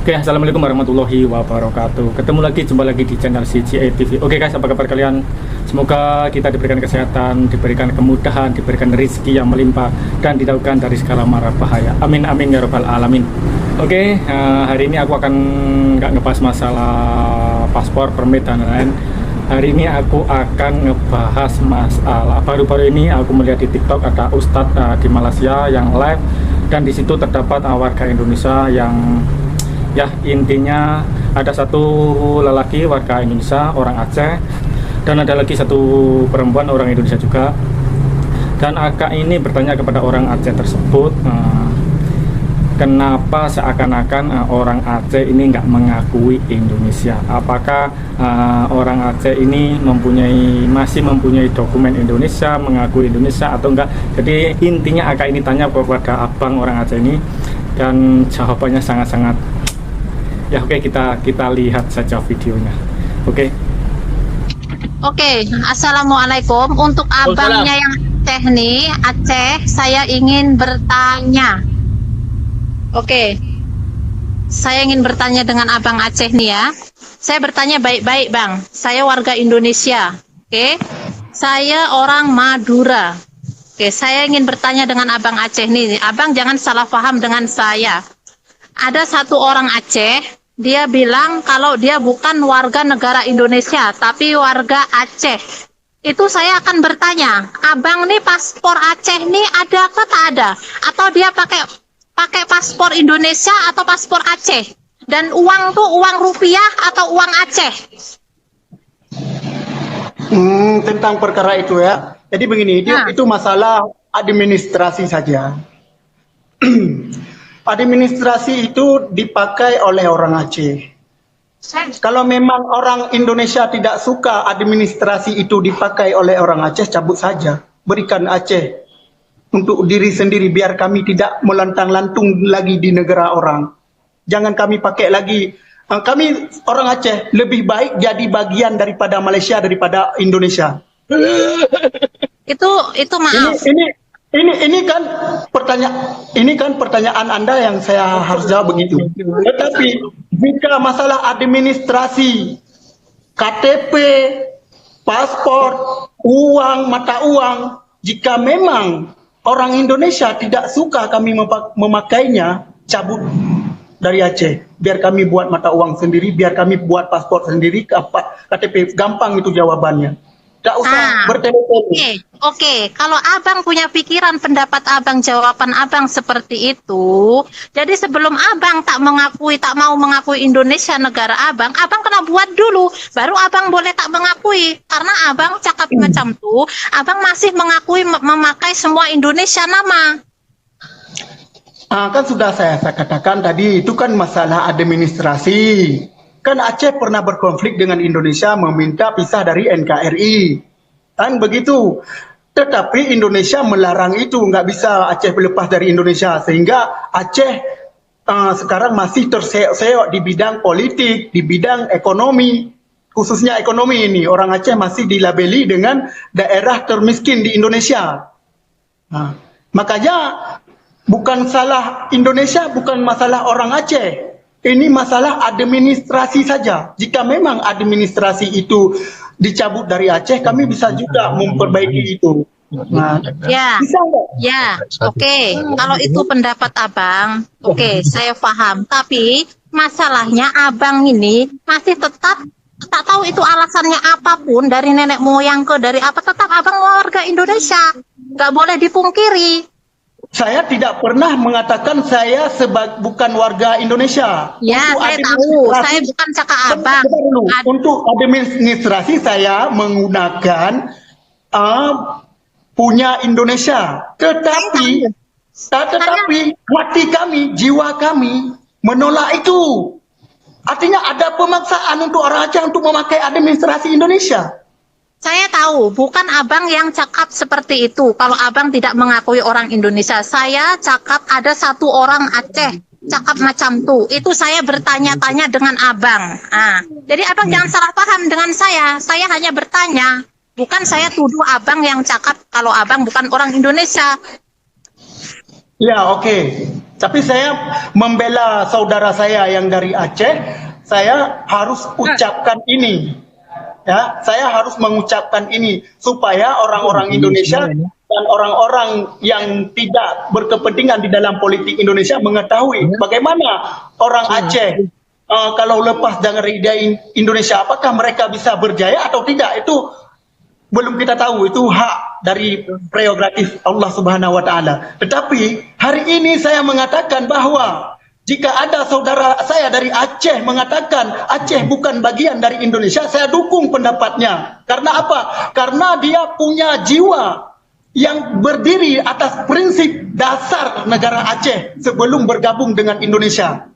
Oke, assalamualaikum warahmatullahi wabarakatuh. Ketemu lagi, jumpa lagi di channel CGA TV. Oke guys, apa kabar kalian? Semoga kita diberikan kesehatan, diberikan kemudahan, diberikan rezeki yang melimpah, dan dijauhkan dari segala mara bahaya. Amin amin ya robbal alamin. Oke, hari ini aku akan nggak ngebahas masalah paspor, permit dan lain-lain. Hari ini aku akan ngebahas masalah baru-baru ini aku melihat di TikTok ada Ustadz di Malaysia yang live, dan di situ terdapat warga Indonesia yang ya intinya ada satu lelaki warga Indonesia orang Aceh, dan ada lagi satu perempuan orang Indonesia juga. Dan akak ini bertanya kepada orang Aceh tersebut, kenapa seakan-akan orang Aceh ini nggak mengakui Indonesia? Apakah orang Aceh ini masih mempunyai dokumen Indonesia, mengakui Indonesia atau enggak? Jadi intinya akak ini tanya kepada abang orang Aceh ini, dan jawabannya sangat-sangat ya. Oke, kita lihat saja videonya. Oke. Assalamualaikum. Untuk abangnya yang Aceh nih, Aceh, saya ingin bertanya. Saya ingin bertanya dengan abang Aceh nih ya. Saya bertanya baik-baik bang. Saya warga Indonesia. Saya orang Madura. Saya ingin bertanya dengan abang Aceh nih. Abang jangan salah paham dengan saya. Ada satu orang Aceh, dia bilang kalau dia bukan warga negara Indonesia, tapi warga Aceh. Itu saya akan bertanya, abang nih paspor Aceh nih ada atau tak ada? Atau dia pakai paspor Indonesia atau paspor Aceh? Dan uang tuh uang rupiah atau uang Aceh? Tentang perkara itu ya. Jadi begini, itu masalah administrasi saja. Administrasi itu dipakai oleh orang Aceh. Kalau memang orang Indonesia tidak suka administrasi itu dipakai oleh orang Aceh, cabut saja. Berikan Aceh untuk diri sendiri, biar kami tidak melantang-lantung lagi di negara orang. Jangan kami pakai lagi. Kami orang Aceh lebih baik jadi bagian daripada Malaysia, daripada Indonesia. Itu maaf. Ini kan pertanyaan Anda yang saya harus jawab begitu. Tetapi jika masalah administrasi, KTP, paspor, uang, mata uang, jika memang orang Indonesia tidak suka kami memakainya, cabut dari Aceh. Biar kami buat mata uang sendiri, biar kami buat paspor sendiri, KTP. Gampang itu jawabannya. Tidak usah bertele-tele. Oke. Kalau abang punya pikiran, pendapat abang, jawaban abang seperti itu, jadi sebelum abang tak mau mengakui Indonesia negara abang kena buat dulu, baru abang boleh tak mengakui. Karena abang cakap macam tuh, abang masih memakai semua Indonesia nama. Kan sudah saya katakan tadi, itu kan masalah administrasi. Kan Aceh pernah berkonflik dengan Indonesia, meminta pisah dari NKRI. Kan begitu. Tetapi Indonesia melarang itu, nggak bisa Aceh lepas dari Indonesia. Sehingga Aceh sekarang masih terseok-seok di bidang politik, di bidang ekonomi. Khususnya ekonomi ini, orang Aceh masih dilabeli dengan daerah termiskin di Indonesia. Makanya bukan salah Indonesia, bukan masalah orang Aceh. Ini masalah administrasi saja. Jika memang administrasi itu dicabut dari Aceh, kami bisa juga memperbaiki itu. Kalau itu pendapat abang, saya paham. Tapi masalahnya abang ini masih tetap tak tahu itu alasannya apapun, dari nenek moyang dari apa, tetap abang warga Indonesia. Nggak boleh dipungkiri. Saya tidak pernah mengatakan saya bukan warga Indonesia. Ya, saya tahu. Saya bukan cakap abang. Untuk administrasi saya menggunakan punya Indonesia. Tetapi hati kami, jiwa kami menolak itu. Artinya ada pemaksaan untuk orang Aceh untuk memakai administrasi Indonesia. Saya tahu, bukan abang yang cakap seperti itu. Kalau abang tidak mengakui orang Indonesia, saya cakap ada satu orang Aceh cakap macam tuh. Itu saya bertanya-tanya dengan abang. Jadi abang jangan salah paham dengan saya. Saya hanya bertanya, bukan saya tuduh abang yang cakap kalau abang bukan orang Indonesia. Ya, oke. Tapi saya membela saudara saya yang dari Aceh, saya harus ucapkan ini. Ya, saya harus mengucapkan ini supaya orang-orang Indonesia dan orang-orang yang tidak berkepentingan di dalam politik Indonesia mengetahui bagaimana orang Aceh kalau lepas dari Indonesia, apakah mereka bisa berjaya atau tidak, itu belum kita tahu, itu hak dari prerogatif Allah Subhanahu wa taala. Tetapi hari ini saya mengatakan bahwa jika ada saudara saya dari Aceh mengatakan Aceh bukan bagian dari Indonesia, saya dukung pendapatnya. Karena apa? Karena dia punya jiwa yang berdiri atas prinsip dasar negara Aceh sebelum bergabung dengan Indonesia.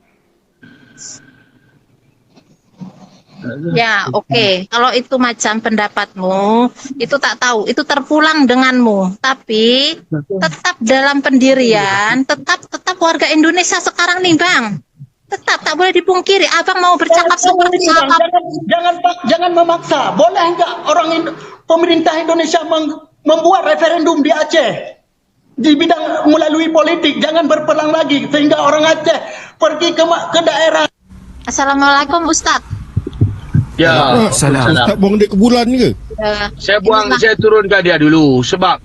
Ya, oke. Kalau itu macam pendapatmu, itu tak tahu, itu terpulang denganmu. Tapi tetap dalam pendirian, tetap warga Indonesia sekarang nih, Bang. Tetap tak boleh dipungkiri. Abang mau bercakap seperti apa? Jangan memaksa. Boleh enggak pemerintah Indonesia membuat referendum di Aceh di bidang melalui politik? Jangan berperang lagi sehingga orang Aceh pergi ke daerah. Assalamualaikum, Ustadz. Ya, Ustaz buang duit ke bulan ke? saya turunkan dia dulu sebab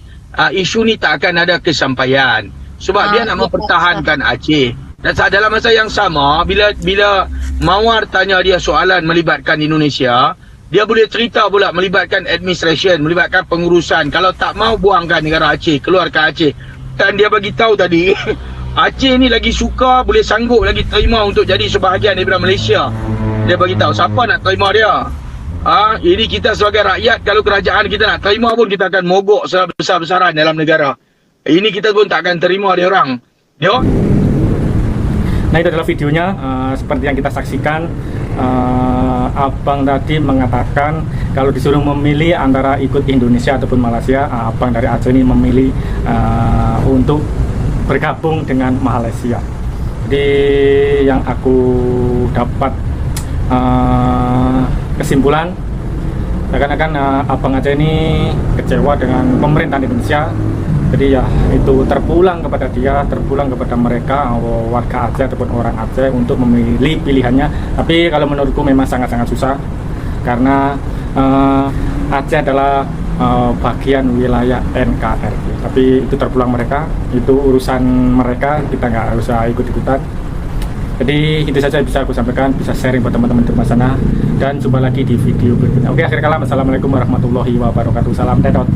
isu ni tak akan ada kesampaian sebab dia nak mempertahankan Aceh. Dan dalam masa yang sama, bila Mawar tanya dia soalan melibatkan Indonesia, dia boleh cerita pula melibatkan administration, melibatkan pengurusan. Kalau tak mau buangkan negara Aceh, keluarkan Aceh. Dan dia bagi tahu tadi Aceh ni lagi suka, boleh sanggup lagi terima untuk jadi sebahagian daripada Malaysia. Dia bagi tahu siapa nak terima dia. Ini kita sebagai rakyat, kalau kerajaan kita nak terima pun kita akan mogok besar-besaran dalam negara. Ini kita pun tak akan terima dia orang. Yo. Nah, itu adalah videonya seperti yang kita saksikan. Abang tadi mengatakan kalau disuruh memilih antara ikut Indonesia ataupun Malaysia, abang dari Aceh ini memilih untuk bergabung dengan Malaysia. Jadi yang aku dapat kesimpulan, seakan-akan abang Aceh ini kecewa dengan pemerintahan Indonesia. Jadi ya itu terpulang kepada dia, terpulang kepada mereka warga Aceh ataupun orang Aceh untuk memilih pilihannya. Tapi kalau menurutku memang sangat-sangat susah karena Aceh adalah bagian wilayah NKRI. Tapi itu terpulang mereka, itu urusan mereka, kita nggak usah ikut-ikutan. Jadi itu saja yang bisa aku sampaikan, bisa sharing buat teman-teman di rumah sana, dan jumpa lagi di video berikutnya. Oke, akhir kalam, assalamualaikum warahmatullahi wabarakatuh. Salam tetot.